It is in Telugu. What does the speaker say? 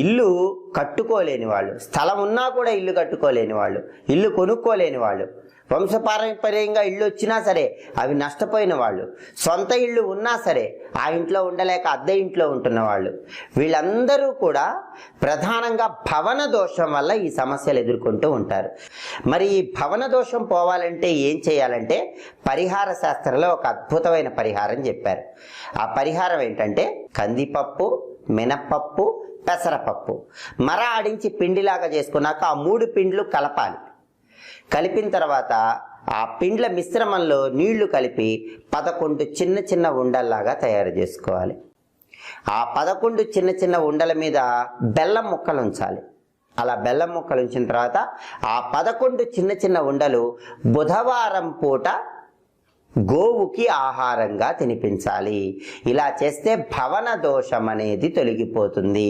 ఇల్లు కట్టుకోలేని వాళ్ళు, స్థలం ఉన్నా కూడా ఇల్లు కట్టుకోలేని వాళ్ళు, ఇల్లు కొనుక్కోలేని వాళ్ళు, వంశపారంపర్యంగా ఇళ్ళు వచ్చినా సరే అవి నష్టపోయిన వాళ్ళు, సొంత ఇళ్ళు ఉన్నా సరే ఆ ఇంట్లో ఉండలేక అద్దె ఇంట్లో ఉంటున్న వాళ్ళు, వీళ్ళందరూ కూడా ప్రధానంగా భవన దోషం వల్ల ఈ సమస్యలు ఎదుర్కొంటూ ఉంటారు. మరి ఈ భవన దోషం పోవాలంటే ఏం చేయాలంటే పరిహార శాస్త్రంలో ఒక అద్భుతమైన పరిహారం చెప్పారు. ఆ పరిహారం ఏంటంటే కందిపప్పు, మినప్పప్పు, పెసరపప్పు మర ఆడించి పిండిలాగా చేసుకున్నాక ఆ 3 పిండ్లు కలపాలి. కలిపిన తర్వాత ఆ పిండ్ల మిశ్రమంలో నీళ్లు కలిపి 11 చిన్న చిన్న ఉండల్లాగా తయారు చేసుకోవాలి. ఆ 11 చిన్న చిన్న ఉండల మీద బెల్లం ముక్కలు ఉంచాలి. అలా బెల్లం ముక్కలు ఉంచిన తర్వాత ఆ 11 చిన్న చిన్న ఉండలు బుధవారం పూట గోవుకి ఆహారంగా తినిపించాలి. ఇలా చేస్తే భవన దోషం అనేది తొలగిపోతుంది.